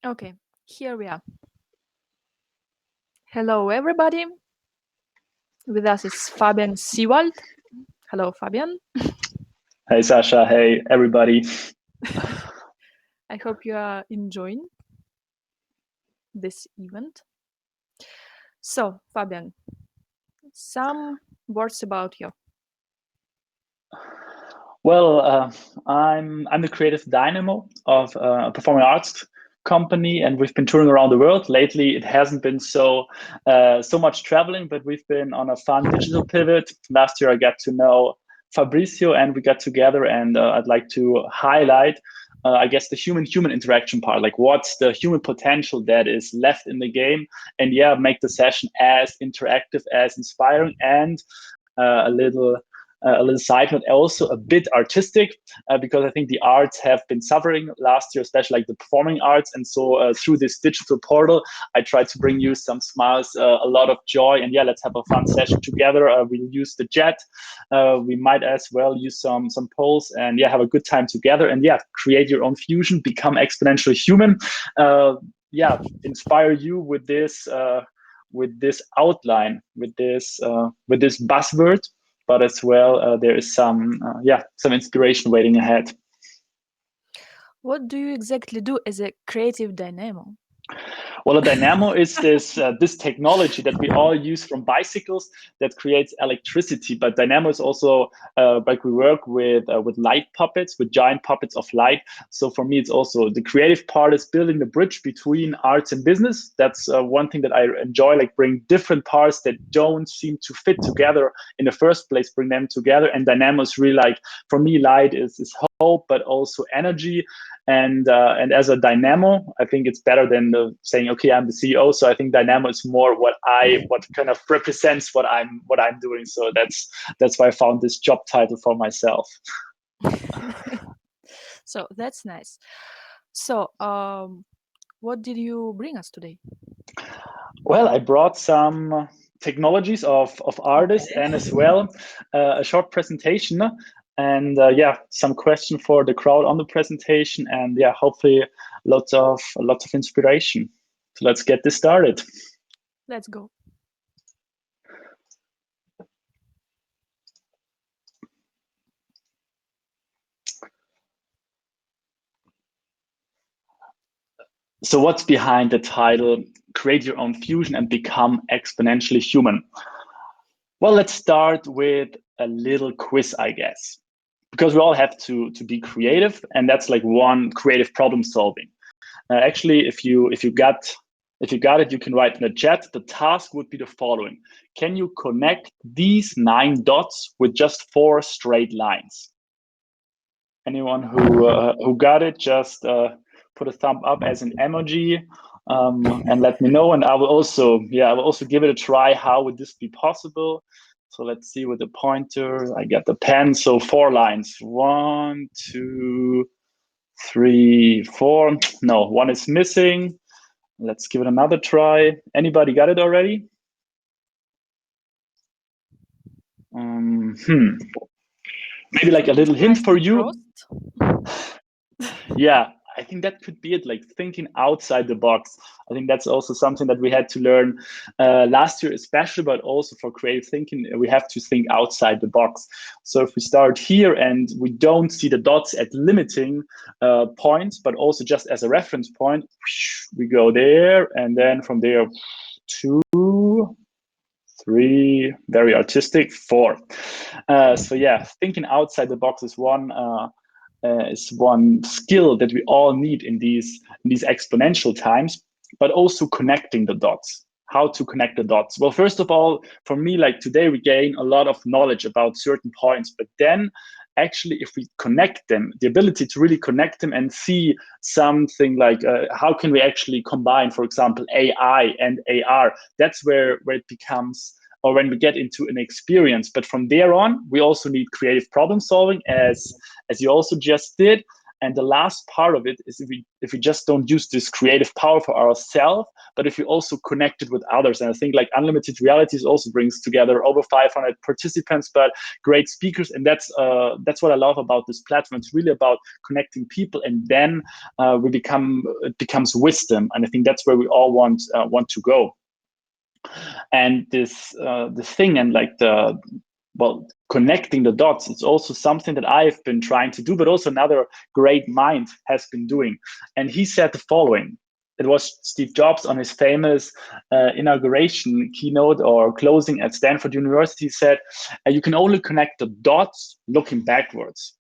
Okay, here we are. Hello, everybody. With us is Fabian Seawald. Hello, Fabian. Hey, Sasha. Hey, everybody. I hope you are enjoying this event. So, Fabian, some words about you. Well, I'm the creative dynamo of a performing arts company, and we've been touring around the world. Lately, it hasn't been so much traveling, but we've been on a fun digital pivot. Last year, I got to know Fabrizio, and we got together. And I'd like to highlight, I guess, the human-human interaction part. Like, what's the human potential that is left in the game? And yeah, make the session as interactive, as inspiring, and uh, a little a little side note, also a bit artistic, because I think the arts have been suffering last year, especially like the performing arts. And so through this digital portal, I tried to bring you some smiles, a lot of joy, and yeah, let's have a fun session together. We'll use the chat. We might as well use some polls, and yeah, have a good time together. And yeah, create your own fusion, become exponentially human. Yeah, inspire you with this outline, with this buzzword, but as well there is some inspiration waiting ahead. What do you exactly do as a creative dynamo? Well, a dynamo is this technology that we all use from bicycles that creates electricity. But dynamo is also like we work with light puppets, with giant puppets of light. So for me, it's also the creative part is building the bridge between arts and business. That's one thing that I enjoy, like bring different parts that don't seem to fit together in the first place, bring them together. And dynamo is really like, for me, light is hope, but also energy. And as a dynamo, I think it's better than saying, okay, I'm the CEO. So I think dynamo is more what kind of represents what I'm doing. So that's why I found this job title for myself. So that's nice. So, what did you bring us today? Well, I brought some technologies of artists, and as well a short presentation, and yeah, some question for the crowd on the presentation, and yeah, hopefully lots of inspiration. So let's get this started. Let's go. So what's behind the title, Create Your Own Fusion and Become Exponentially Human? Well, let's start with a little quiz, I guess, because we all have to be creative, and that's like one creative problem solving. Actually, if you got it, you can write in the chat. The task would be the following: can you connect these 9 dots with just 4 straight lines? Anyone who got it, just put a thumb up as an emoji, and let me know. And I will also give it a try. How would this be possible? So let's see with the pointer. I got the pen. So 4 lines. 1, 2, 3, 4. No, one is missing. Let's give it another try. Anybody got it already? Maybe like a little hint for you. Yeah, I think that could be it, like thinking outside the box. I think that's also something that we had to learn last year, especially, but also for creative thinking, we have to think outside the box. So if we start here and we don't see the dots at limiting points, but also just as a reference point, we go there, and then from there, 2, 3, very artistic, 4. So yeah, thinking outside the box is one skill that we all need in these exponential times, but also connecting the dots. How to connect the dots? Well, first of all, for me, like today, we gain a lot of knowledge about certain points, but then actually, if we connect them, the ability to really connect them and see something like how can we actually combine, for example, AI and AR, that's where it becomes, or when we get into an experience. But from there on, we also need creative problem solving, as you also just did. And the last part of it is if we just don't use this creative power for ourselves, but if we also connect it with others. And I think like Unlimited Realities also brings together over 500 participants, but great speakers. And that's what I love about this platform. It's really about connecting people, and then it becomes wisdom. And I think that's where we all want to go. And the thing, and like connecting the dots, it's also something that I've been trying to do, but also another great mind has been doing. And he said the following. It was Steve Jobs on his famous inauguration keynote or closing at Stanford University. He said, you can only connect the dots looking backwards.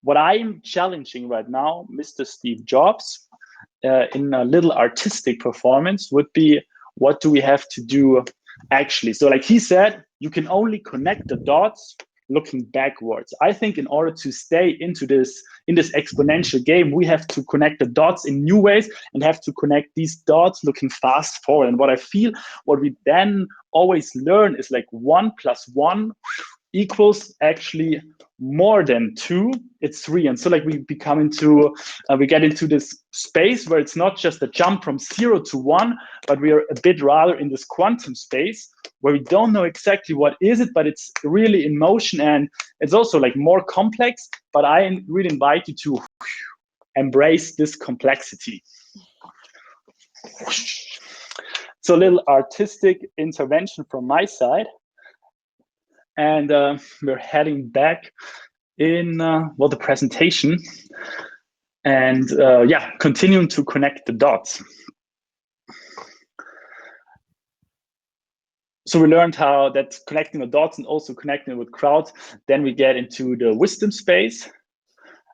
What I'm challenging right now, Mr. Steve Jobs, in a little artistic performance would be, what do we have to do actually? So like he said, you can only connect the dots looking backwards. I think in order to stay in this exponential game, we have to connect the dots in new ways and have to connect these dots looking fast forward. And what I feel, what we then always learn is like 1 + 1 equals actually more than 2, it's 3. And so like we get into this space where it's not just a jump from 0 to 1, but we are a bit rather in this quantum space where we don't know exactly what is it, but it's really in motion, and it's also like more complex. But I really invite you to embrace this complexity. So a little artistic intervention from my side. And we're heading back in the presentation, and continuing to connect the dots. So we learned how that connecting the dots and also connecting with crowds. Then we get into the wisdom space.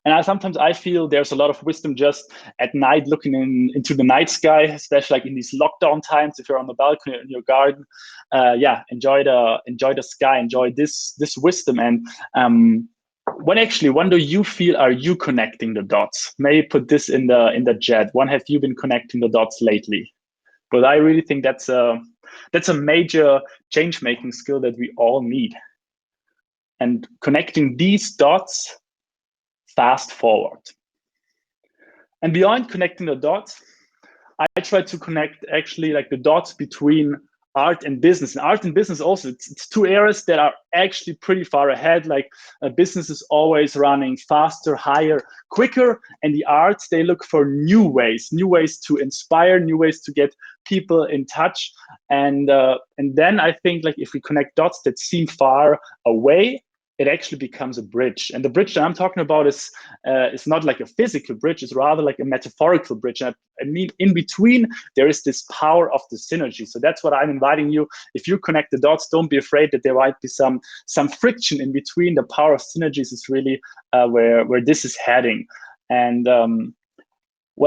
And sometimes I feel there's a lot of wisdom just at night, looking into the night sky, especially like in these lockdown times. If you're on the balcony or in your garden, enjoy the sky, enjoy this wisdom. And when do you feel are you connecting the dots? Maybe put this in the chat. When have you been connecting the dots lately? But I really think that's a major change-making skill that we all need. And connecting these dots fast forward. And beyond connecting the dots, I try to connect actually like the dots between art and business. And art and business also, it's two areas that are actually pretty far ahead. Like business is always running faster, higher, quicker. And the arts, they look for new ways to inspire, new ways to get people in touch. And then I think like if we connect dots that seem far away, it actually becomes a bridge. And the bridge that I'm talking about is not like a physical bridge, it's rather like a metaphorical bridge. And I mean, in between, there is this power of the synergy. So that's what I'm inviting you. If you connect the dots, don't be afraid that there might be some friction in between. The power of synergies is really where this is heading. And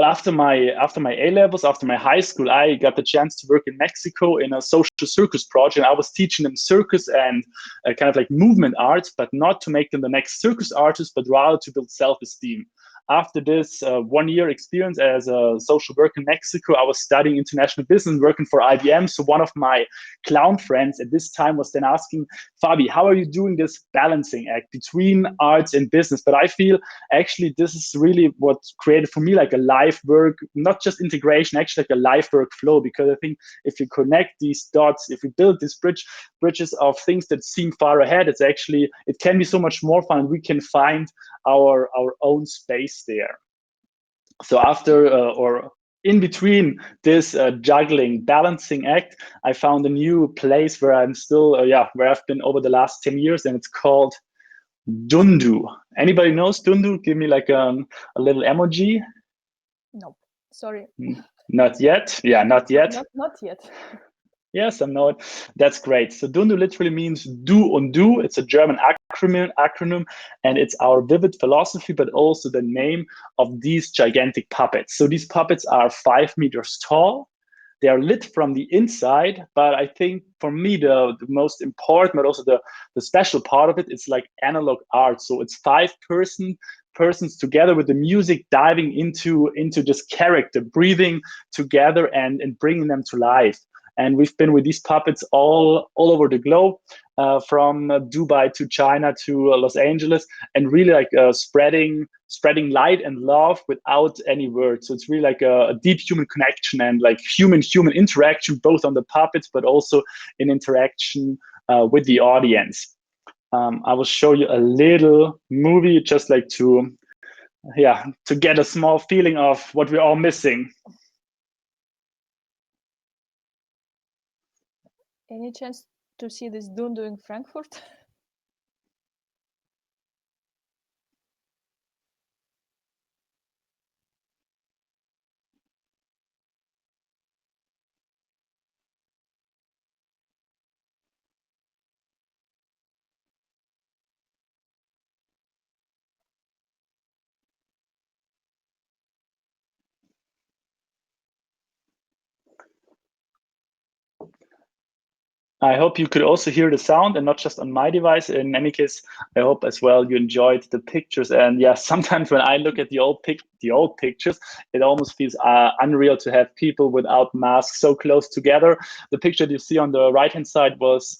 after my A-levels, after my high school, I got the chance to work in Mexico in a social circus project. I was teaching them circus and kind of like movement arts, but not to make them the next circus artist, but rather to build self-esteem. After this 1 year experience as a social worker in Mexico, I was studying international business, working for IBM. So one of my clown friends at this time was then asking, Fabi, how are you doing this balancing act between arts and business? But I feel actually this is really what created for me like a life work, not just integration, actually like a life work flow. Because I think if you connect these dots, if we build these bridges of things that seem far ahead, it can be so much more fun. We can find our own space there. So after or in between this juggling balancing act, I found a new place where I'm still where I've been over the last 10 years, and it's called Dundu. Anybody knows Dundu? Give me like a little emoji. No, sorry. Not yet. Yeah, not yet. Not yet. Yes, I know it. That's great. So Dundu literally means do and do. It's a German acronym, and it's our vivid philosophy, but also the name of these gigantic puppets. So these puppets are 5 meters tall. They are lit from the inside, but I think for me the most important, but also the special part of it is like analog art. So it's 5 persons together with the music diving into this character, breathing together and bringing them to life. And we've been with these puppets all over the globe, from Dubai to China to Los Angeles, and really like spreading light and love without any words. So it's really like a deep human connection and like human interaction, both on the puppets but also in interaction with the audience. I will show you a little movie just like to get a small feeling of what we're all missing. Any chance to see this Dundu in Frankfurt? I hope you could also hear the sound and not just on my device. In any case, I hope as well you enjoyed the pictures. And yeah, sometimes when I look at the old pictures, it almost feels unreal to have people without masks so close together. The picture that you see on the right-hand side was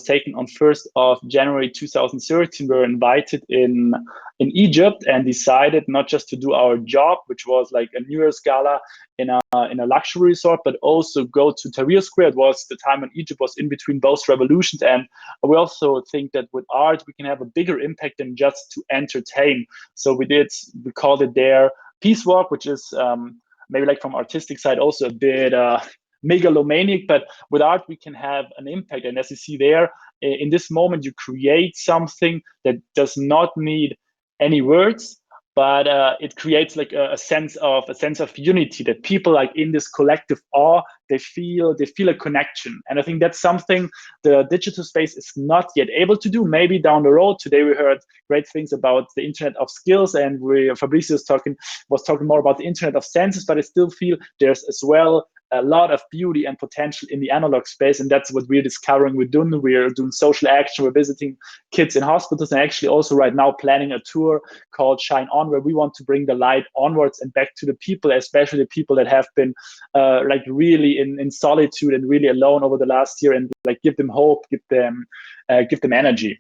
taken on 1st of January 2013. We were invited in Egypt and decided not just to do our job, which was like a New Year's gala in a luxury resort, but also go to Tahrir Square. It was the time when Egypt was in between both revolutions. And we also think that with art, we can have a bigger impact than just to entertain. So we called it there Peace Walk, which is maybe like from artistic side also a bit megalomaniac, but with art we can have an impact. And as you see there, in this moment, you create something that does not need any words, but it creates like a sense of unity, that people like in this collective awe, they feel a connection. And I think that's something the digital space is not yet able to do. Maybe down the road. Today we heard great things about the internet of skills, and Fabricio was talking more about the internet of senses, but I still feel there's as well a lot of beauty and potential in the analog space. And that's what we're discovering with Dun. We're doing social action, we're visiting kids in hospitals, and actually also right now planning a tour called Shine On, where we want to bring the light onwards and back to the people, especially the people that have been like really in solitude and really alone over the last year, and like give them hope, give them energy.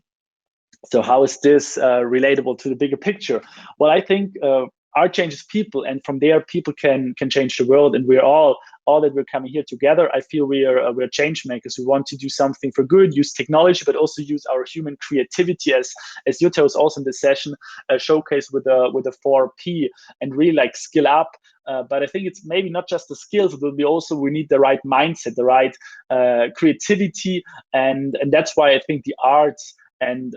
So how is this relatable to the bigger picture? Well, I think art changes people, and from there people can change the world. And we're all that we're coming here together. I feel we're change makers. We want to do something for good, use technology, but also use our human creativity, as Jutta was also in this session showcased with the 4P, and really like skill up. But I think it's maybe not just the skills, it will be also we need the right mindset, the right creativity, and that's why I think the arts and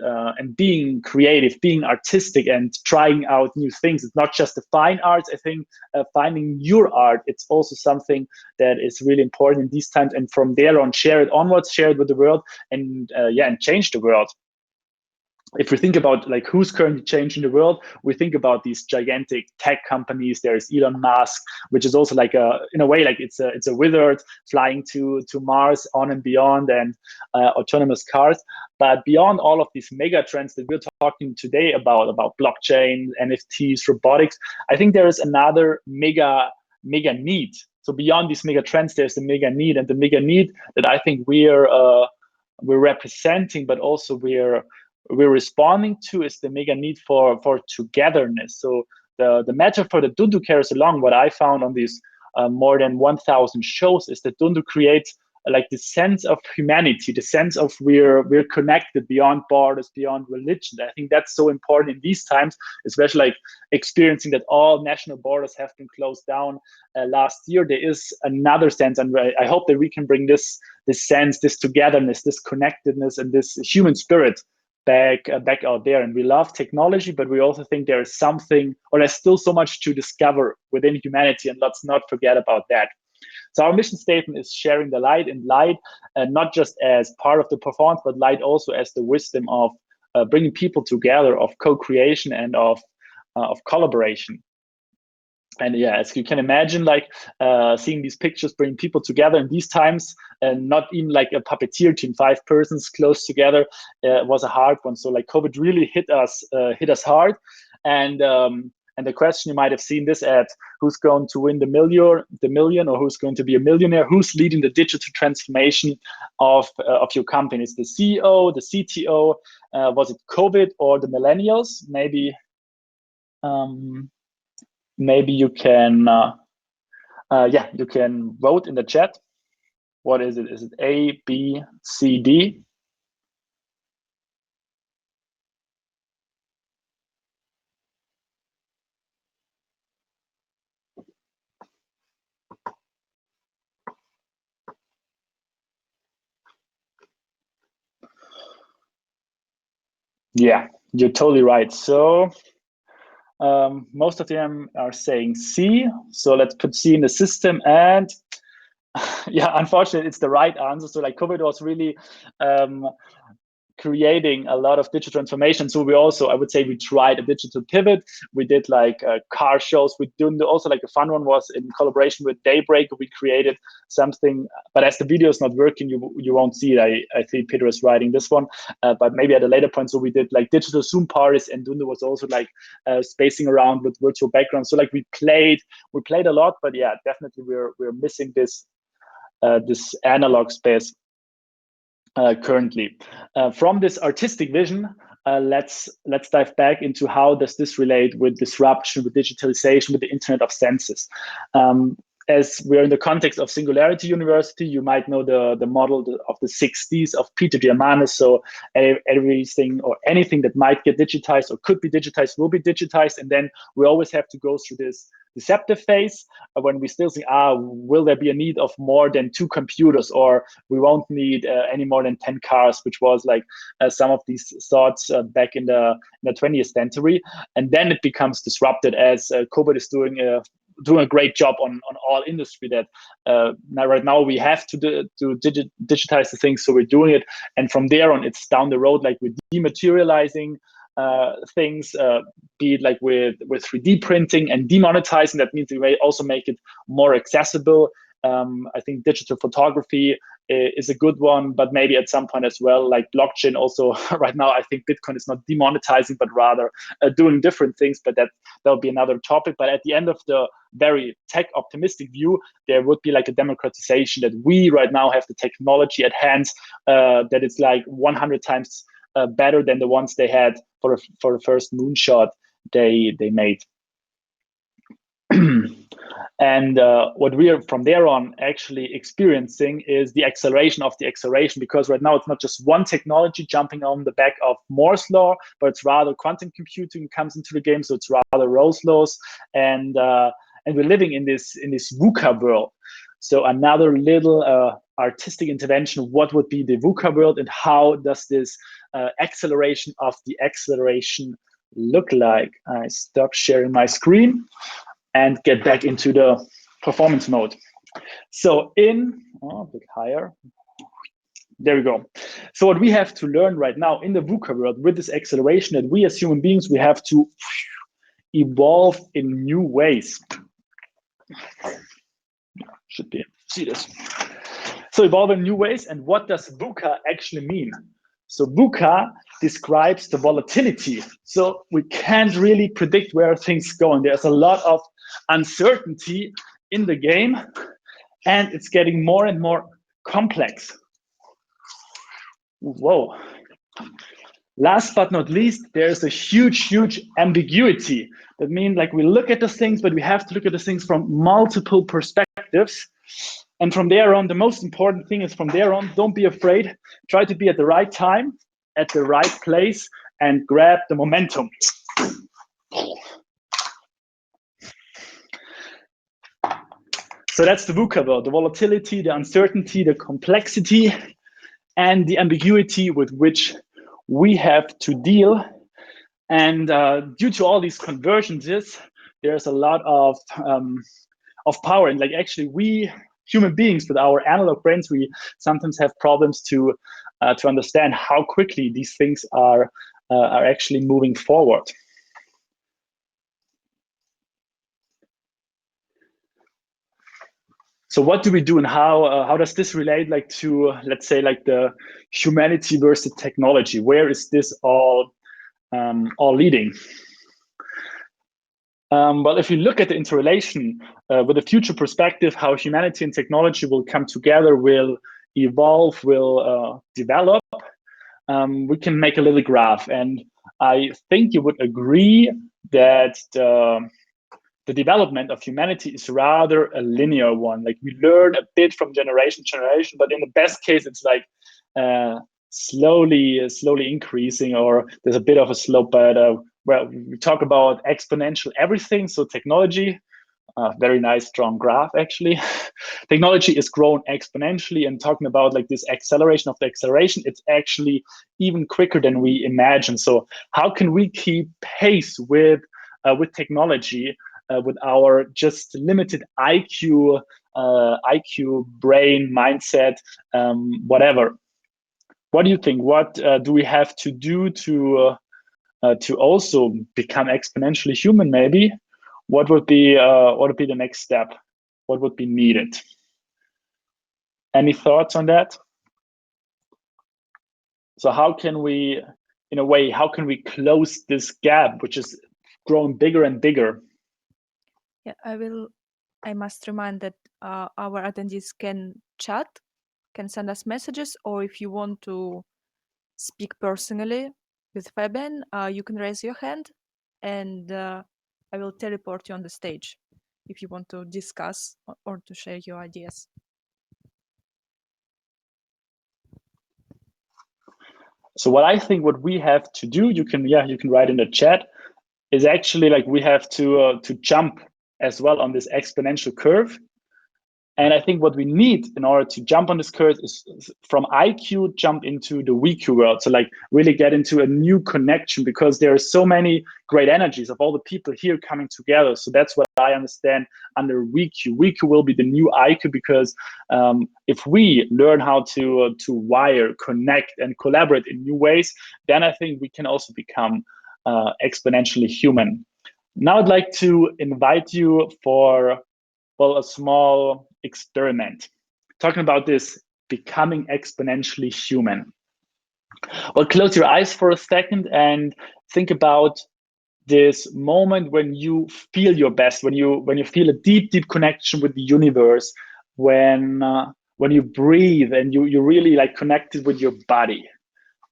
being creative, being artistic, and trying out new things. It's not just the fine arts. I think finding your art, it's also something that is really important in these times. And from there on, share it onwards, share it with the world, and and change the world. If we think about like who's currently changing the world, we think about these gigantic tech companies. There's Elon Musk, which is also like in a way like it's a wizard flying to Mars, on and beyond, and autonomous cars. But beyond all of these mega trends that we're talking today about blockchain, NFTs, robotics, I think there is another mega need. So beyond these mega trends, there's the mega need, and the mega need that I think we're representing, but also we're responding to, is the mega need for togetherness. So the metaphor that Dundu carries along, what I found on these more than 1,000 shows, is that Dundu creates like the sense of humanity, the sense of we're connected beyond borders, beyond religion. I think that's so important in these times, especially like experiencing that all national borders have been closed down last year. There is another sense, and I hope that we can bring this sense, this togetherness, this connectedness, and this human spirit back out there. And we love technology, but we also think there is something, or there's still so much to discover within humanity, and let's not forget about that. So our mission statement is sharing the light, and light not just as part of the performance, but light also as the wisdom of bringing people together, of co-creation, and of collaboration. And yeah, as you can imagine, like seeing these pictures bring people together in these times, and not even like a puppeteer team, 5 persons close together, was a hard one. So like COVID really hit us hard, and And the question, you might have seen this ad, who's going to win the million, or who's going to be a millionaire? Who's leading the digital transformation of your company? Is the CEO, the CTO? Was it COVID or the millennials? Maybe you can you can vote in the chat. What is it? Is it A, B, C, D? Yeah, you're totally right. So most of them are saying C. So let's put C in the system. And yeah, unfortunately, it's the right answer. So like COVID was really creating a lot of digital transformation. So we also, I would say, we tried a digital pivot. We did like car shows. We did also like a fun one was in collaboration with Daybreak. We created something, but as the video is not working, you won't see it. I think Peter is writing this one, but maybe at a later point. So we did like digital Zoom parties, and Dunde was also like spacing around with virtual backgrounds. So like we played a lot, but yeah, definitely we're missing this this analog space. Currently. From this artistic vision, let's dive back into how does this relate with disruption, with digitalization, with the Internet of Senses. As we're in the context of Singularity University, you might know the model of the 6Ds of Peter Diamandis. So everything or anything that might get digitized or could be digitized will be digitized. And then we always have to go through this deceptive phase when we still think, will there be a need of more than 2 computers, or we won't need any more than 10 cars, which was like some of these thoughts back in the 20th century. And then it becomes disrupted as COVID is doing a great job on all industry that right now we have to digitize the things, so we're doing it. And from there on, it's down the road, like we're dematerializing things, be it like with 3D printing and demonetizing. That means we may also make it more accessible. I think digital photography is a good one, but maybe at some point as well, like blockchain also. Right now, I think Bitcoin is not demonetizing, but rather doing different things, but that'll be another topic. But at the end of the very tech optimistic view, there would be like a democratization, that we right now have the technology at hand, that it's like 100 times better than the ones they had for the first moonshot they made. And what we are from there on actually experiencing is the acceleration of the acceleration, because right now it's not just one technology jumping on the back of Moore's law, but it's rather quantum computing comes into the game. So it's rather Rose laws, and we're living in this VUCA world. So another little artistic intervention, what would be the VUCA world, and how does this acceleration of the acceleration look like? I stop sharing my screen and get back into the performance mode. So a bit higher. There we go. So what we have to learn right now in the VUCA world with this acceleration, that we as human beings, we have to evolve in new ways. Should be able to see this. So evolve in new ways. And what does VUCA actually mean? So VUCA describes the volatility. So we can't really predict where things go. And there's a lot of uncertainty in the game, and it's getting more and more complex. Whoa. Last but not least, there's a huge ambiguity. That means like we look at the things, but we have to look at the things from multiple perspectives. And from there on, the most important thing is from there on, don't be afraid. Try to be at the right time, at the right place, and grab the momentum. So that's the VUCA world, the volatility, the uncertainty, the complexity, and the ambiguity with which we have to deal. And due to all these convergences, there's a lot of power. And like actually, we human beings with our analog brains, we sometimes have problems to understand how quickly these things are actually moving forward. So what do we do, and how does this relate like to, let's say, like the humanity versus technology? Where is this all leading? Well, if you look at the interrelation with a future perspective, how humanity and technology will come together, will evolve, will develop, we can make a little graph. And I think you would agree that the development of humanity is rather a linear one. Like we learn a bit from generation to generation, but in the best case, it's like slowly increasing, or there's a bit of a slope. But well, we talk about exponential everything. So technology, very nice strong graph actually. Technology is grown exponentially, and talking about like this acceleration of the acceleration, it's actually even quicker than we imagine. So how can we keep pace with technology, with our just limited IQ, brain, mindset, whatever? What do you think? What do we have to do to also become exponentially human? Maybe what would be the next step? What would be needed? Any thoughts on that? So how can we, in a way, how can we close this gap, which is growing bigger and bigger? Yeah, I must remind that our attendees can chat, can send us messages, or if you want to speak personally with Fabian, you can raise your hand, and I will teleport you on the stage if you want to discuss or to share your ideas. So what I think what we have to do, you can write in the chat, is actually like we have to jump as well on this exponential curve. And I think what we need in order to jump on this curve is from IQ jump into the WeQ world. So like really get into a new connection, because there are so many great energies of all the people here coming together. So that's what I understand under WeQ. WeQ will be the new IQ, because if we learn how to wire, connect, and collaborate in new ways, then I think we can also become exponentially human. Now I'd like to invite you for, well, a small experiment talking about this becoming exponentially human. Well, close your eyes for a second and think about this moment when you feel your best, when you feel a deep connection with the universe, when you breathe and you really like connected with your body,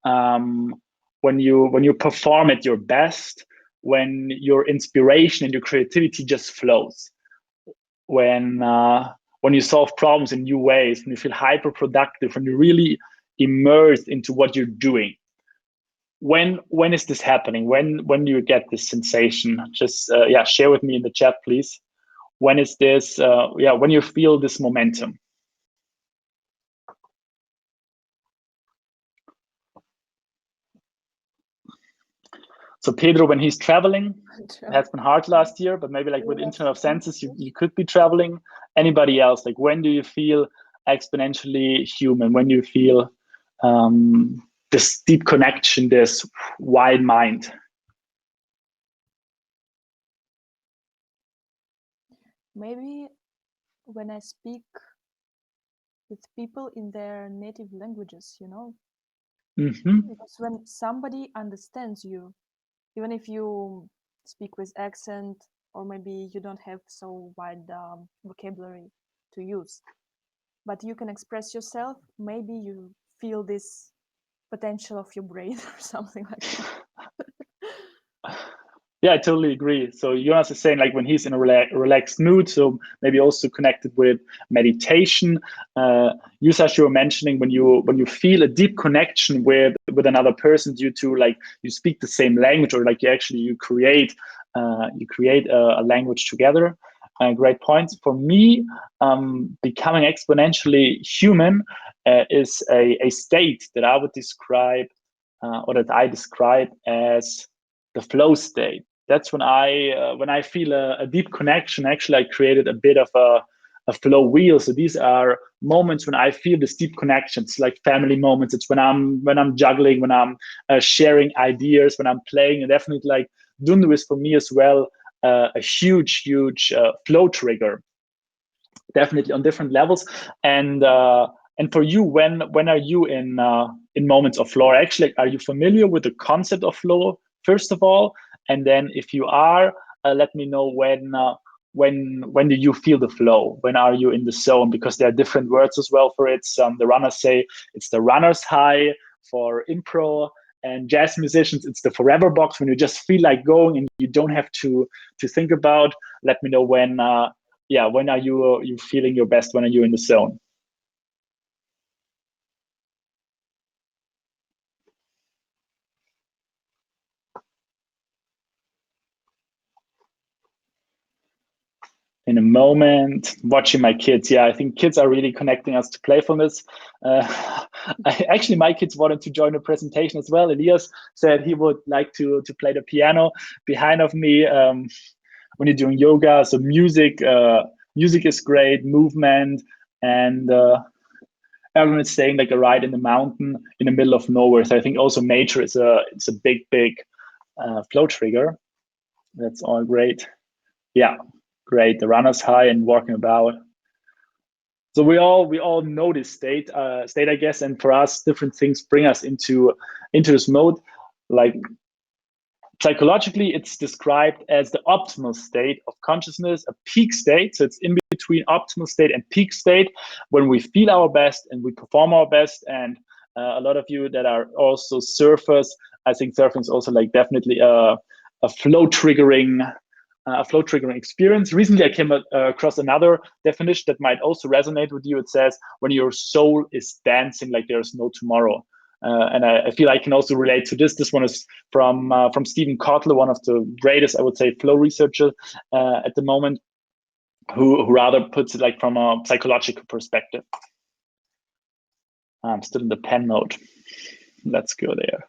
when you perform at your best, when your inspiration and your creativity just flows, when you solve problems in new ways, when you feel hyper productive, when you're really immersed into what you're doing. When is this happening? When do you get this sensation? Just share with me in the chat, please. When is this? When you feel this momentum. So Pedro, when he's traveling, it has been hard last year, but maybe like with Internet of Senses, you could be traveling. Anybody else? Like when do you feel exponentially human? When do you feel this deep connection, this wide mind? Maybe when I speak with people in their native languages, because when somebody understands you, even if you speak with accent, or maybe you don't have so wide vocabulary to use, but you can express yourself, maybe you feel this potential of your brain or something like that. Yeah, I totally agree. So Jonas is saying like when he's in a relaxed mood, so maybe also connected with meditation. You, Sasha, you were mentioning when you feel a deep connection with another person due to like you speak the same language, or like you create a language together. Great points. For me, becoming exponentially human is a state that I would describe, or that I describe as the flow state. That's when I feel a deep connection. Actually, I created a bit of a flow wheel. So these are moments when I feel this deep connection. It's like family moments. It's when I'm juggling, when I'm sharing ideas, when I'm playing, and definitely like Dundu is for me as well a huge flow trigger. Definitely on different levels. And for you, when are you in moments of flow? Actually, are you familiar with the concept of flow first of all? And then if you are, let me know when do you feel the flow? When are you in the zone? Because there are different words as well for it. Some the runners say it's the runner's high for impro, and jazz musicians it's the forever box when you just feel like going and you don't have to think about. Let me know when when are you feeling your best? When are you in the zone? In a moment, watching my kids. Yeah, I think kids are really connecting us to playfulness. Actually, my kids wanted to join the presentation as well. Elias said he would like to play the piano behind of me when you're doing yoga. So music is great, movement, and everyone is saying like a ride in the mountain in the middle of nowhere. So I think also nature is it's a big flow trigger. That's all great. Yeah, great. The runner's high and walking about. So we all know this state, I guess, and for us, different things bring us into this mode. Like psychologically, it's described as the optimal state of consciousness, a peak state. So it's in between optimal state and peak state when we feel our best and we perform our best. And a lot of you that are also surfers, I think surfing is also like definitely a flow triggering experience. Recently, I came across another definition that might also resonate with you. It says, when your soul is dancing like there's no tomorrow. And I feel I can also relate to this. This one is from Stephen Kotler, one of the greatest, I would say, flow researchers at the moment, who rather puts it like from a psychological perspective. I'm still in the pen mode. Let's go there.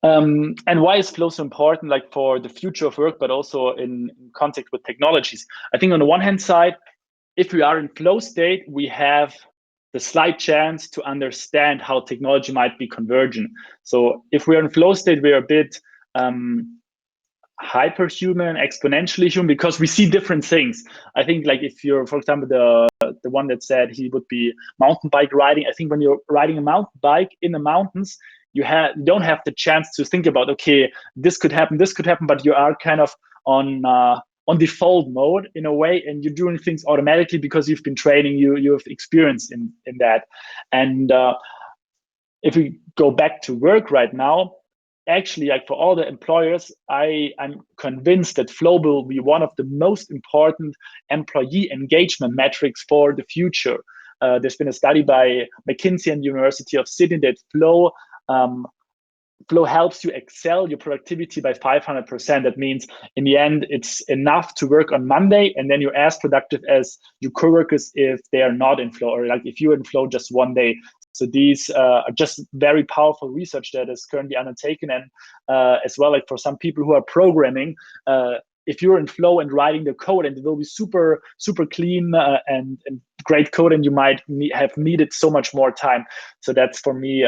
And why is flow so important, like for the future of work, but also in contact with technologies? I think on the one hand side, if we are in flow state, we have the slight chance to understand how technology might be convergent. So if we're in flow state, we're a bit hyperhuman, exponentially human, because we see different things. I think like if you're, for example, the one that said he would be mountain bike riding, I think when you're riding a mountain bike in the mountains, you don't have the chance to think about, okay, this could happen, but you are kind of on default mode in a way, and you're doing things automatically because you've been training, you have experience in that. And if we go back to work right now, actually, like for all the employers, I'm convinced that flow will be one of the most important employee engagement metrics for the future. There's been a study by McKinsey and University of Sydney that flow helps you excel your productivity by 500%. That means in the end, it's enough to work on Monday, and then you're as productive as your coworkers if they are not in flow, or like if you're in flow just one day. So these are just very powerful research that is currently undertaken, and as well, like for some people who are programming, if you're in flow and writing the code, and it will be super clean and great code, and you might have needed so much more time. So that's for me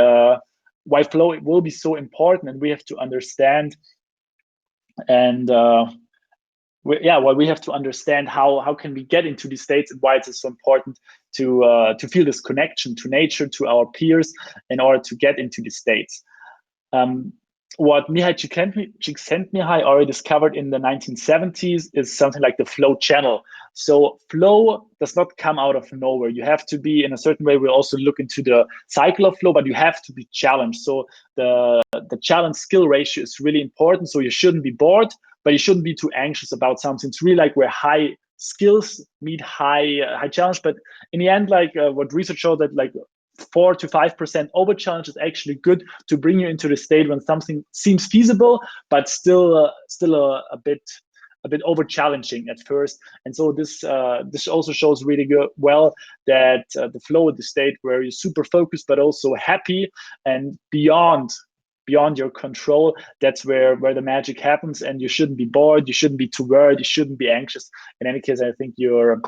why flow will be so important, and we have to understand. And well, we have to understand how can we get into these states, and why it is so important to feel this connection to nature, to our peers, in order to get into these states. What Mihai Csikszentmihalyi already discovered in the 1970s is something like the flow channel. So flow does not come out of nowhere. You have to be in a certain way. We'll also look into the cycle of flow, but you have to be challenged. So the challenge skill ratio is really important. So you shouldn't be bored, but you shouldn't be too anxious about something. It's really like where high skills meet high challenge. But in the end, like what research showed, that like 4 to 5% over challenge is actually good to bring you into the state when something seems feasible, but still a bit over challenging at first. And so this also shows really well that the flow is the state where you're super focused, but also happy and beyond your control. That's where the magic happens, and you shouldn't be bored, you shouldn't be too worried, you shouldn't be anxious. In any case, I think you're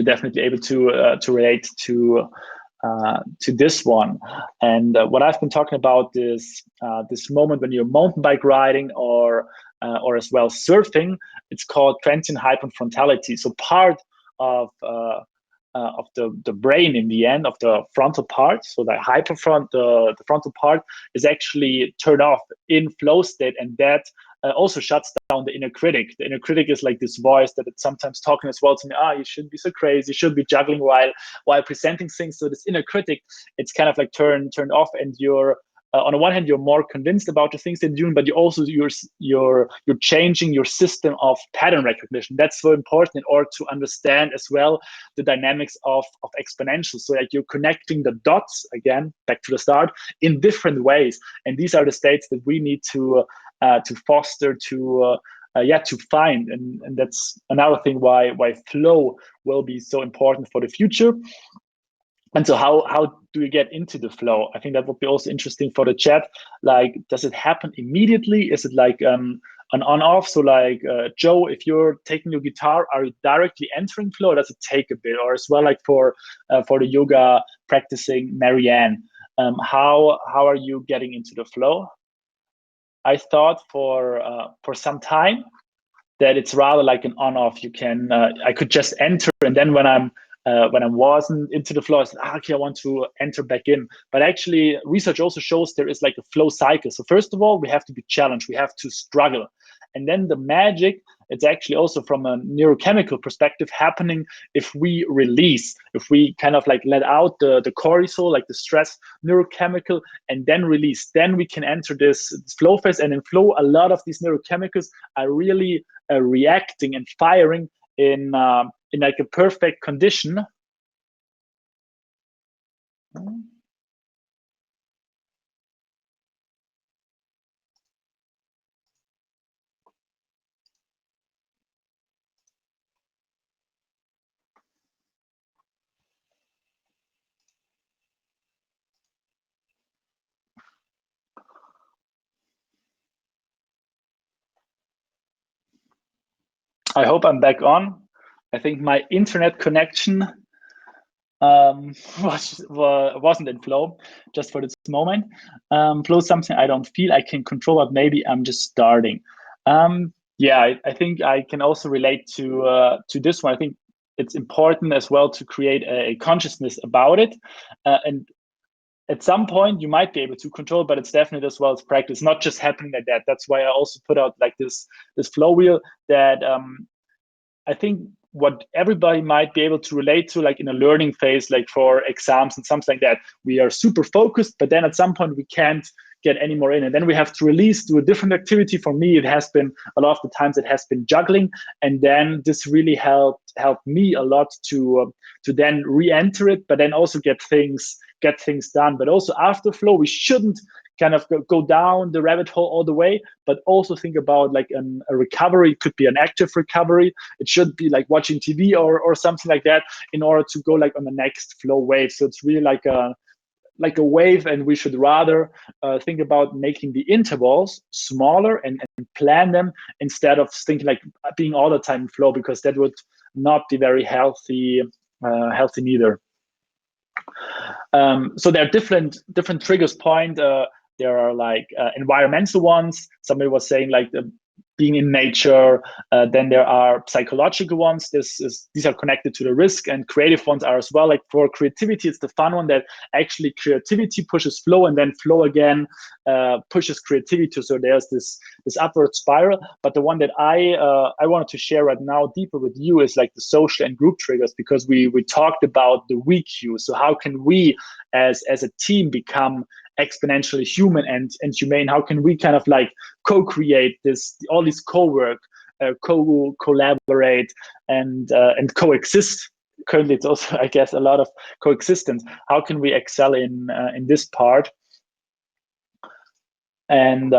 definitely able to relate to this one. And what I've been talking about is this moment when you're mountain bike riding or as well surfing. It's called transient hyperfrontality. So part of the brain in the end of the frontal part. So the the frontal part is actually turned off in flow state, and that also shuts down the inner critic. The inner critic is like this voice that it's sometimes talking as well to me. You shouldn't be so crazy. You should be juggling while presenting things. So this inner critic, it's kind of like turned off, and you're on the one hand, you're more convinced about the things they're doing, but you're changing your system of pattern recognition. That's so important in order to understand as well the dynamics of exponentials. So like you're connecting the dots again, back to the start, in different ways. And these are the states that we need to foster, to find, and that's another thing why flow will be so important for the future. And so how do you get into the flow? I think that would be also interesting for the chat. Like, does it happen immediately? Is it like an on-off? So like, Joe, if you're taking your guitar, are you directly entering flow, or does it take a bit? Or as well, like for the yoga practicing Marianne, how are you getting into the flow? I thought for some time that it's rather like an on-off. You can I could just enter, and then when I wasn't into the flow, I said, okay, I want to enter back in. But actually, research also shows there is like a flow cycle. So first of all, we have to be challenged. We have to struggle. And then the magic, it's actually also from a neurochemical perspective happening if we release, if we kind of like let out the cortisol, like the stress neurochemical, and then release, then we can enter this flow phase. And in flow, a lot of these neurochemicals are really reacting and firing in like a perfect condition. I hope I'm back on. I think my internet connection wasn't in flow just for this moment. Flow is something I don't feel I can control, but maybe I'm just starting. Yeah, I think I can also relate to this one. I think it's important as well to create a consciousness about it, and at some point you might be able to control, but it's definitely as well as practice, not just happening like that. That's why I also put out like this flow wheel that I think what everybody might be able to relate to, like in a learning phase, like for exams and something like that, we are super focused, but then at some point we can't get any more in, and then we have to release, do a different activity. For me, it has been a lot of the times it has been juggling, and then this really helped me a lot to then re-enter it, but then also get things done. But also after flow, we shouldn't kind of go down the rabbit hole all the way, but also think about like a recovery. It could be an active recovery. It should be like watching TV or something like that in order to go like on the next flow wave. So it's really like a wave, and we should rather think about making the intervals smaller and plan them instead of thinking like being all the time in flow, because that would not be very healthy neither. So there are different triggers point. There are like environmental ones. Somebody was saying like being in nature. Then there are psychological ones. These are connected to the risk, and creative ones are as well. Like for creativity, it's the fun one that actually creativity pushes flow, and then flow again pushes creativity. So there's this upward spiral. But the one that I wanted to share right now deeper with you is like the social and group triggers, because we talked about the we cues. So how can we as a team become exponentially human and humane? How can we kind of like co-create all these co-work, collaborate and coexist? Currently, it's also, I guess, a lot of coexistence. How can we excel in this part? And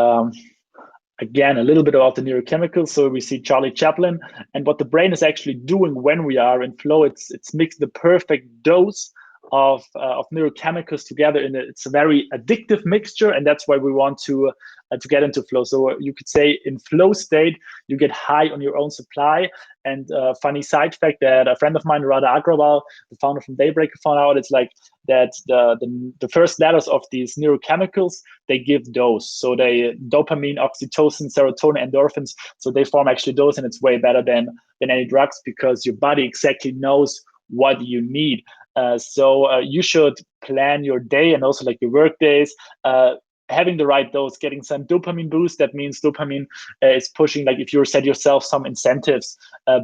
again, a little bit about the neurochemicals. So we see Charlie Chaplin, and what the brain is actually doing when we are in flow. It's mixed the perfect dose of neurochemicals together, and it's a very addictive mixture, and that's why we want to get into flow. So you could say in flow state you get high on your own supply. And funny side fact that a friend of mine, Radha Agrawal, the founder from Daybreaker, found out, it's like that the first letters of these neurochemicals, they give dose. So they dopamine, oxytocin, serotonin, endorphins. So they form actually dose, and it's way better than any drugs, because your body exactly knows what you need. So you should plan your day and also like your work days, having the right dose, getting some dopamine boost. That means dopamine is pushing, like if you set yourself some incentives,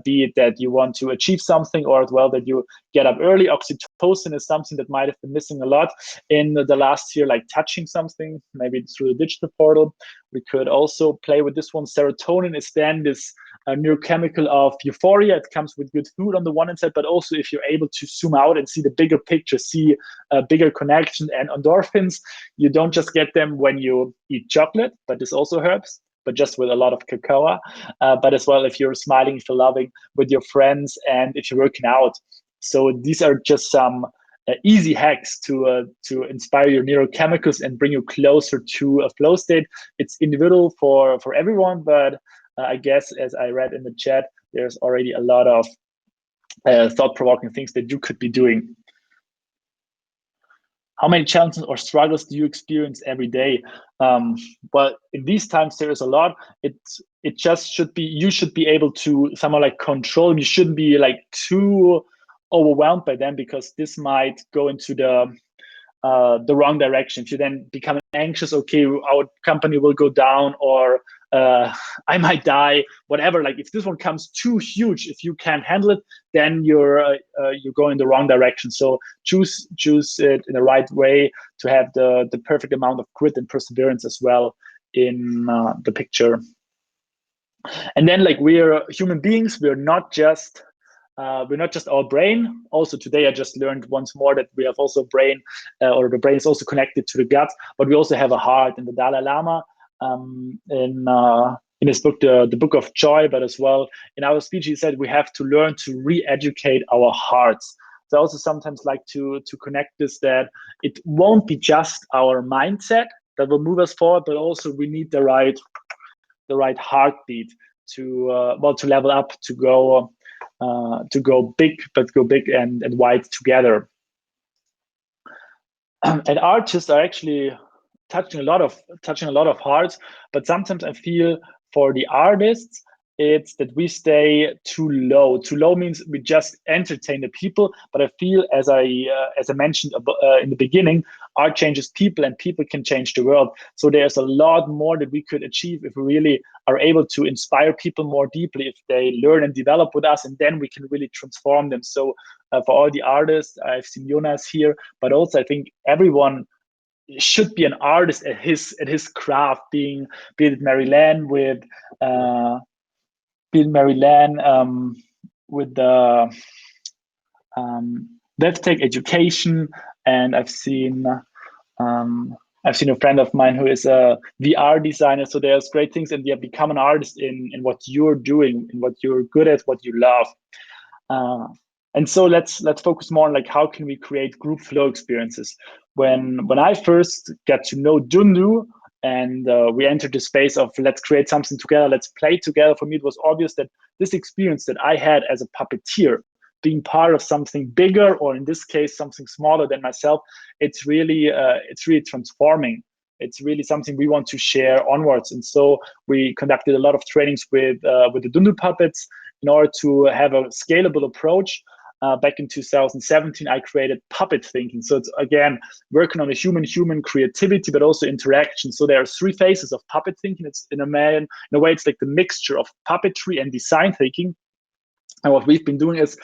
be it that you want to achieve something or as well that you get up early. Oxytocin is something that might have been missing a lot in the last year, like touching something, maybe through the digital portal. We could also play with this one. Serotonin is then this neurochemical of euphoria. It comes with good food on the one hand side, but also if you're able to zoom out and see the bigger picture, see a bigger connection and endorphins, you don't just get them when you eat chocolate, but this also helps, but just with a lot of cacao. But as well, if you're smiling, if you're loving with your friends, and if you're working out. So these are just some easy hacks to inspire your neurochemicals and bring you closer to a flow state. It's individual for everyone, but I guess as I read in the chat, there's already a lot of thought-provoking things that you could be doing. How many challenges or struggles do you experience every day? Well, in these times there is a lot. It just should be, you should be able to somehow like control them. You shouldn't be like too overwhelmed by them, because this might go into the wrong direction. If you then become anxious, okay, our company will go down, or I might die, whatever. Like if this one comes too huge, if you can't handle it, then you're going in the wrong direction. So choose it in the right way to have the perfect amount of grit and perseverance as well in the picture. And then like we're human beings, we're not just our brain. Also today, I just learned once more that we have also brain, or the brain is also connected to the gut, but we also have a heart. And the Dalai Lama, in his book, the Book of Joy, but as well in our speech, he said we have to learn to re-educate our hearts. So I also sometimes like to connect this, that it won't be just our mindset that will move us forward, but also we need the right heartbeat to to level up, to go big, but go big and wide together. And artists are actually touching a lot of hearts, but sometimes I feel for the artists, it's that we stay too low. Too low means we just entertain the people. But I feel, as I mentioned in the beginning, art changes people, and people can change the world. So there's a lot more that we could achieve if we really are able to inspire people more deeply, if they learn and develop with us, and then we can really transform them. So for all the artists, I've seen Jonas here, but also I think everyone should be an artist at his craft, be it Marilyn with with the DevTech education. And I've seen a friend of mine who is a VR designer. So there's great things, and become an artist in what you're doing, in what you're good at, what you love. And so let's focus more on like how can we create group flow experiences. When I first got to know Jundu, and we entered the space of let's create something together, let's play together, for me it was obvious that this experience that I had as a puppeteer, being part of something bigger, or in this case something smaller than myself, it's really transforming. It's really something we want to share onwards. And so we conducted a lot of trainings with the Dundu puppets in order to have a scalable approach. Back in 2017, I created puppet thinking. So it's again working on the human creativity, but also interaction. So there are 3 phases of puppet thinking. It's in a way, it's like the mixture of puppetry and design thinking. And what we've been doing is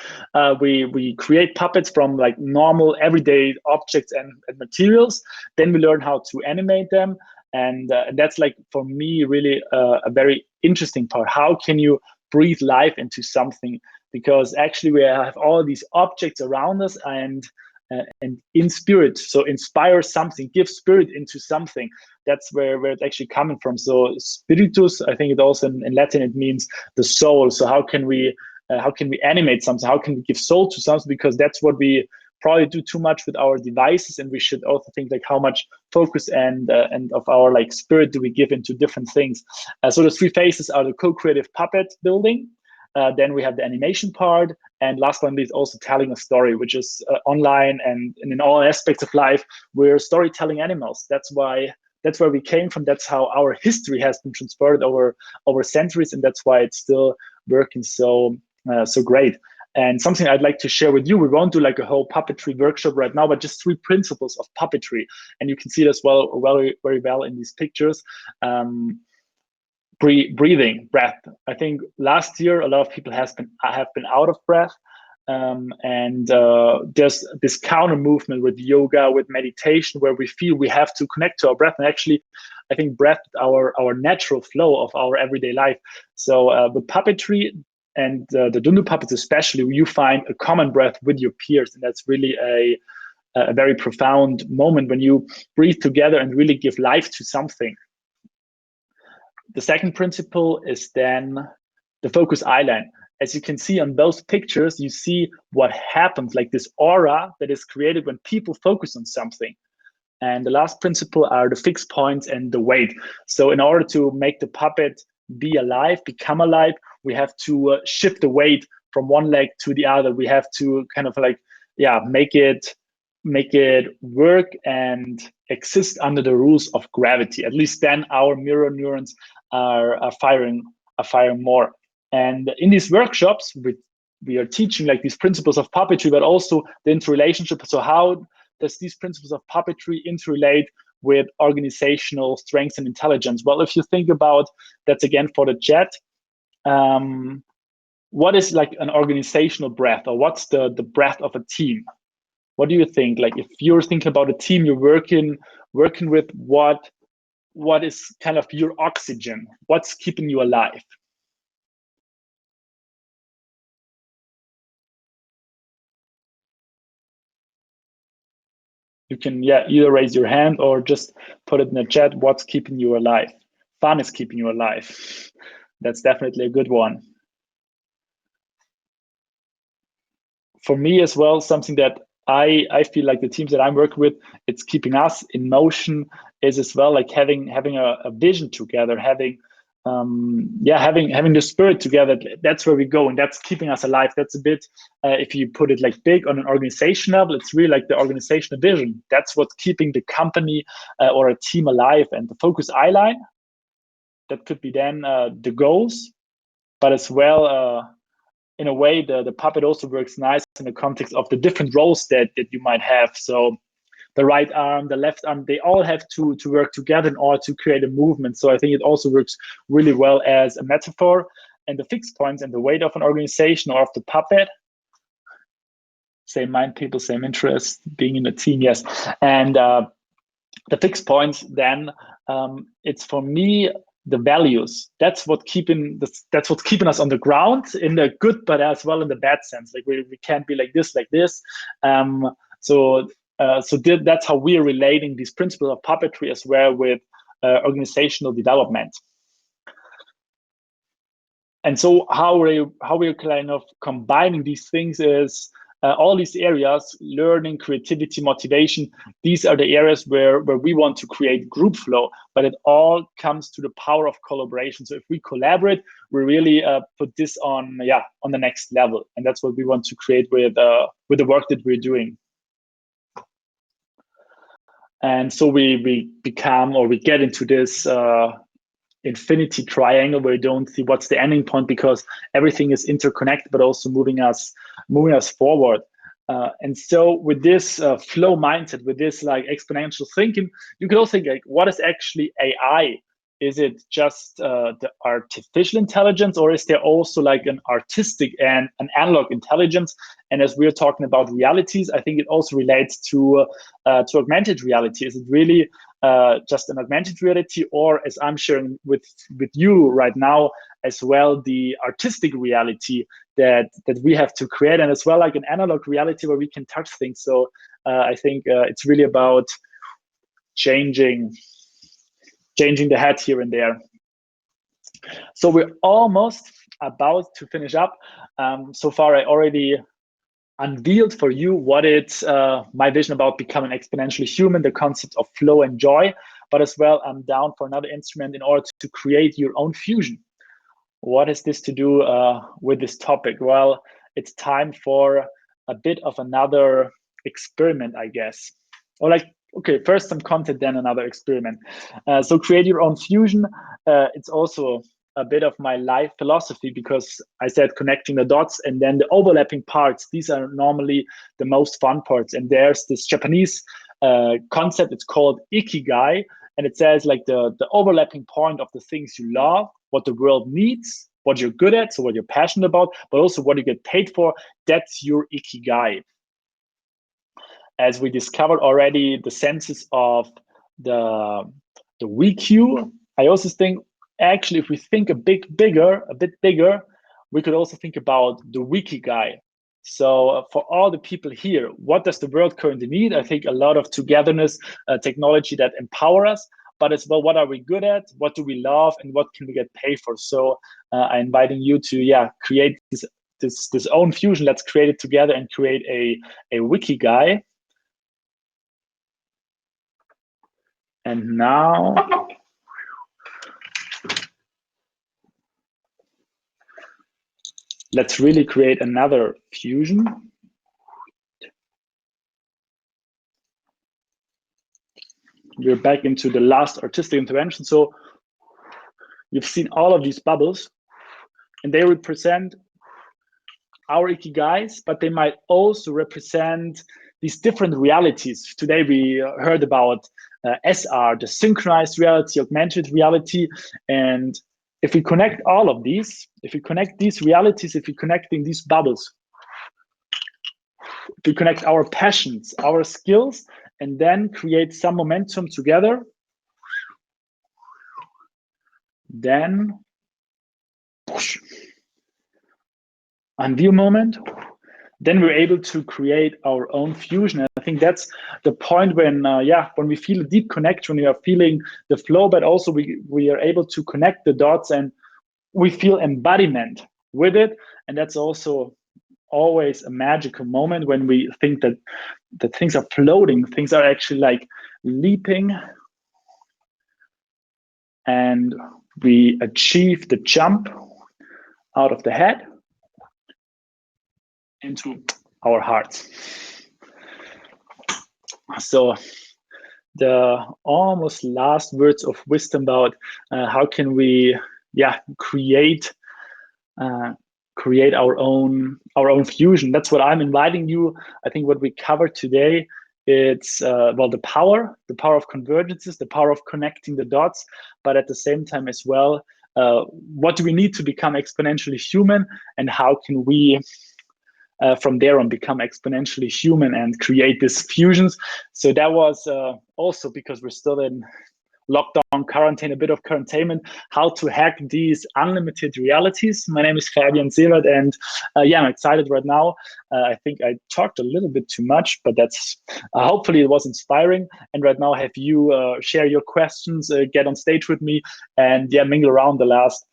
we create puppets from like normal everyday objects and materials. Then we learn how to animate them. And that's like, for me, really a very interesting part. How can you breathe life into something? Because actually we have all these objects around us, and in spirit, so inspire something, give spirit into something. That's where it's actually coming from. So spiritus, I think it also in Latin, it means the soul. So how can we animate something? How can we give soul to something? Because that's what we probably do too much with our devices, and we should also think like how much focus and of our like spirit do we give into different things. So the 3 phases are the co-creative puppet building, then we have the animation part, and last but not least also telling a story, which is online and in all aspects of life, we're storytelling animals. That's where we came from. That's how our history has been transferred over centuries, and that's why it's still working so great. And something I'd like to share with you, we won't do like a whole puppetry workshop right now, but just 3 principles of puppetry. And you can see this very well in these pictures. Breathing, breath. I think last year a lot of people have been out of breath. And there's this counter movement with yoga, with meditation, where we feel we have to connect to our breath. And actually, I think breath, our natural flow of our everyday life. So the puppetry and the Dundu puppets especially, you find a common breath with your peers. And that's really a very profound moment when you breathe together and really give life to something. The second principle is then the focus eye line. As you can see on both pictures, you see what happens, like this aura that is created when people focus on something. And the last principle are the fixed points and the weight. So in order to make the puppet be alive, become alive, we have to shift the weight from one leg to the other. We have to kind of like, make it work and exist under the rules of gravity. At least then our mirror neurons are firing more. And in these workshops, we are teaching like these principles of puppetry, but also the interrelationship. So how does these principles of puppetry interrelate with organizational strengths and intelligence? Well, if you think about, that's again for the chat, what is like an organizational breath, or what's the breath of a team? What do you think? Like if you're thinking about a team you're working with, what is kind of your oxygen? What's keeping you alive? You can either raise your hand or just put it in the chat. What's keeping you alive? Fun is keeping you alive. That's definitely a good one. For me as well, something that I feel like the teams that I'm working with, it's keeping us in motion, is as well like having a vision together, having the spirit together. That's where we go, and that's keeping us alive. That's a bit, if you put it like big on an organization level, it's really like the organizational vision. That's what's keeping the company or a team alive. And the focus eye line, that could be then the goals, but as well, in a way, the puppet also works nice in the context of the different roles that you might have. So the right arm, the left arm, they all have to work together in order to create a movement. So I think it also works really well as a metaphor. And the fixed points and the weight of an organization or of the puppet, same mind people, same interest, being in a team, yes. And the fixed points, then it's for me the values. That's what's keeping us on the ground in the good, but as well in the bad sense. Like we can't be like this. So that's how we are relating these principles of puppetry as well with organizational development. And so how we're kind of combining these things is all these areas, learning, creativity, motivation, these are the areas where we want to create group flow, but it all comes to the power of collaboration. So if we collaborate, we really put this on the next level. And that's what we want to create with the work that we're doing. And so we get into this infinity triangle where we don't see what's the ending point, because everything is interconnected, but also moving us forward. And so with this flow mindset, with this like exponential thinking, you could also think like, what is actually AI? Is it just the artificial intelligence, or is there also like an artistic and an analog intelligence? And as we're talking about realities, I think it also relates to augmented reality. Is it really just an augmented reality, or as I'm sharing with you right now as well, the artistic reality that we have to create, and as well like an analog reality where we can touch things. So I think it's really about changing the head here and there. So we're almost about to finish up. So far, I already unveiled for you what it's my vision about becoming exponentially human, the concept of flow and joy, but as well, I'm down for another instrument in order to create your own fusion. What has this to do with this topic? Well, it's time for a bit of another experiment, I guess. Or like, okay, first some content, then another experiment. So create your own fusion. It's also a bit of my life philosophy, because I said connecting the dots and then the overlapping parts. These are normally the most fun parts. And there's this Japanese concept. It's called ikigai, and it says like the overlapping point of the things you love, what the world needs, what you're good at, so what you're passionate about, but also what you get paid for. That's your ikigai. As we discovered already, the senses of the WQ. I also think actually if we think a bit bigger, we could also think about the Wikigai. So for all the people here, what does the world currently need? I think a lot of togetherness, technology that empower us, but as well, what are we good at? What do we love? And what can we get paid for? So I'm inviting you to create this own fusion. Let's create it together and create a Wikigai. And now let's really create another fusion. We're back into the last artistic intervention. So you've seen all of these bubbles, and they represent our ikigais, but they might also represent these different realities. Today we heard about SR, the synchronized reality, augmented reality. And if we connect all of these, if we connect these realities, if we connecting these bubbles, if we connect our passions, our skills, and then create some momentum together, then unveil moment, then we're able to create our own fusion. And I think that's the point when we feel a deep connection, when we are feeling the flow, but also we are able to connect the dots and we feel embodiment with it. And that's also always a magical moment when we think that things are floating, things are actually like leaping, and we achieve the jump out of the head into our hearts. So the almost last words of wisdom about how can we create our own fusion. That's what I'm inviting you. I think what we covered today, it's the power of convergences, the power of connecting the dots, but at the same time as well, what do we need to become exponentially human, and how can we from there on become exponentially human and create these fusions. So that was also because we're still in lockdown, quarantine, a bit of containment, how to hack these unlimited realities. My name is Fabian Seewert, and I'm excited right now. I think I talked a little bit too much, but that's hopefully it was inspiring. And right now, have you share your questions, get on stage with me, and mingle around the last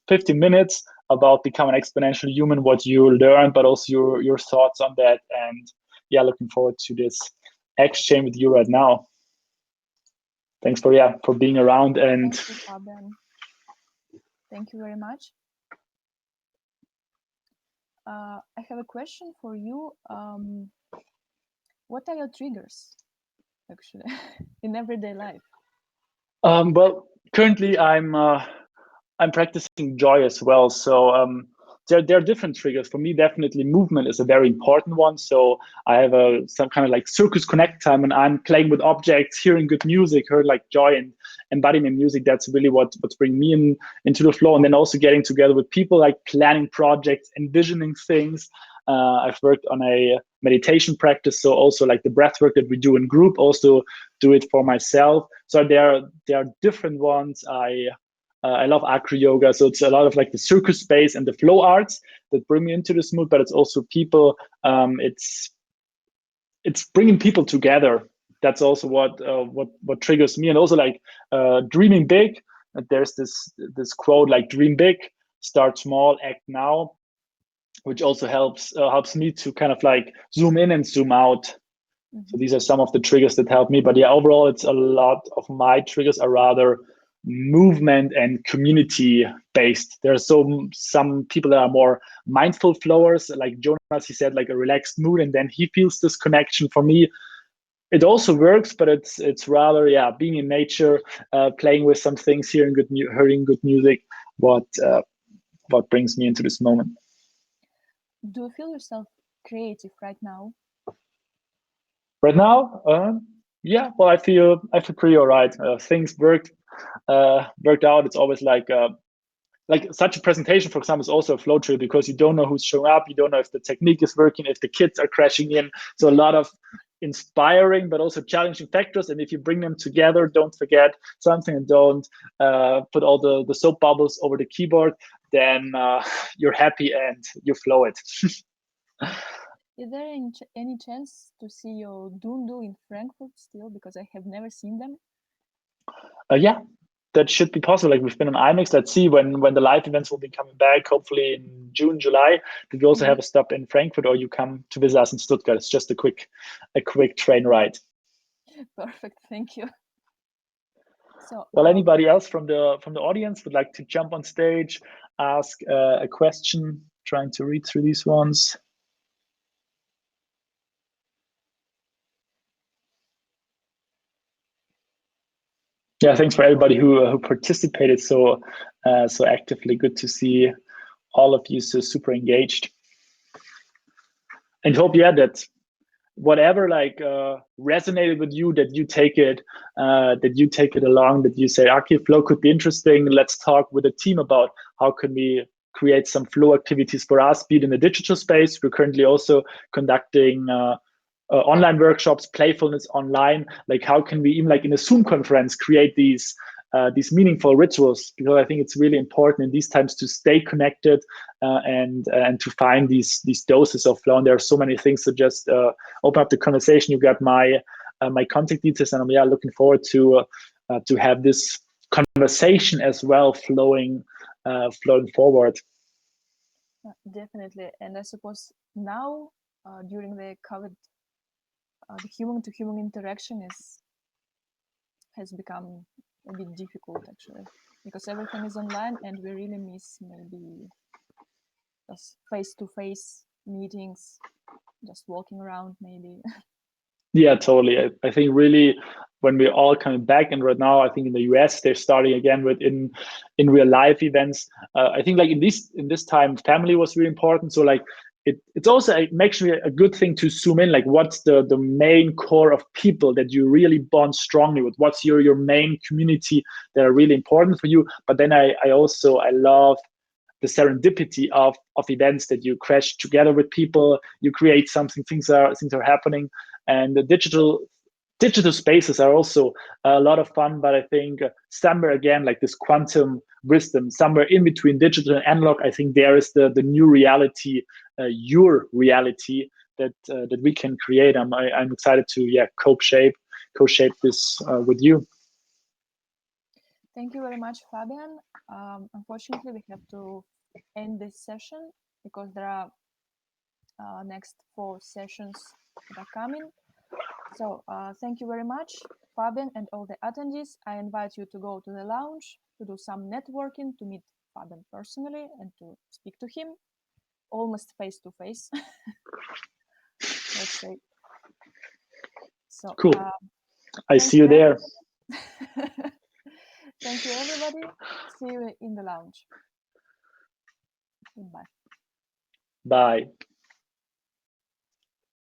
15 minutes about becoming exponentially human, what you learned, but also your thoughts on that. And looking forward to this exchange with you right now. Thanks for being around. And thank you, Fabian. Thank you very much. I have a question for you. What are your triggers, actually, in everyday life? Well, currently I'm practicing joy as well. So there are different triggers. For me, definitely movement is a very important one. So I have some kind of like circus connect time, and I'm playing with objects, hearing good music, heard like joy and embodiment music. That's really what's bringing me into the flow. And then also getting together with people, like planning projects, envisioning things. I've worked on a meditation practice, so also like the breath work that we do in group, also do it for myself. So there are different ones. I love acro yoga, so it's a lot of like the circus space and the flow arts that bring me into this mood. But it's also people. It's bringing people together. That's also what triggers me, and also like dreaming big. There's this quote like "Dream big, start small, act now," which also helps me to kind of like zoom in and zoom out. Mm-hmm. So these are some of the triggers that help me. But overall, it's a lot of my triggers are rather movement and community based. There are some people that are more mindful flowers, like Jonas. He said like a relaxed mood, and then he feels this connection. For me, it also works, but it's rather being in nature, playing with some things, hearing good music. what brings me into this moment. Do you feel yourself creative right now? Right now, yeah. Well, I feel pretty alright. Things worked out. It's always like such a presentation, for example, is also a flow through because you don't know who's showing up, you don't know if the technique is working, if the kids are crashing in. So a lot of inspiring but also challenging factors, and if you bring them together, don't forget something and don't put all the soap bubbles over the keyboard, then you're happy and you flow it. Is there any chance to see your Dundu in Frankfurt still? Because I have never seen them. Yeah, that should be possible. Like we've been on IMEX. Let's see when the live events will be coming back. Hopefully in June, July. Did we also have a stop in Frankfurt, or you come to visit us in Stuttgart? It's just a quick train ride. Perfect, thank you. So, well, anybody else from the audience would like to jump on stage, ask a question? Trying to read through these ones. Yeah, thanks for everybody who participated so actively. Good to see all of you so super engaged. And hope that whatever resonated with you, that you take it along, that you say, okay, flow could be interesting. Let's talk with the team about how can we create some flow activities for us, be it in the digital space. We're currently also conducting online workshops, playfulness online. Like how can we even like in a Zoom conference create these meaningful rituals, because I think it's really important in these times to stay connected and to find these doses of flow. And there are so many things to just open up the conversation. You got my contact details, and I'm looking forward to have this conversation as well flowing forward. Definitely, and I suppose now during the COVID, the human to human interaction has become a bit difficult actually, because everything is online and we really miss maybe just face-to-face meetings, just walking around maybe. Yeah, totally. I think really when we're all coming back, and right now I think in the US they're starting again with in real life events. I think like in this time family was really important. So like it's also actually a good thing to zoom in, like what's the main core of people that you really bond strongly with, what's your main community that are really important for you. But then I love the serendipity of events that you crash together with people, you create something, things are happening. And the digital spaces are also a lot of fun, but I think somewhere again, like this quantum wisdom, somewhere in between digital and analog, I think there is the new reality, your reality that we can create. I'm excited to co-shape this with you. Thank you very much, Fabian. Unfortunately, we have to end this session because there are next 4 sessions that are coming. So thank you very much, Fabian, and all the attendees. I invite you to go to the lounge to do some networking, to meet Fabian personally and to speak to him almost face to face. Let's say. So cool. I see you there. Thank you, everybody. See you in the lounge. Goodbye. Bye.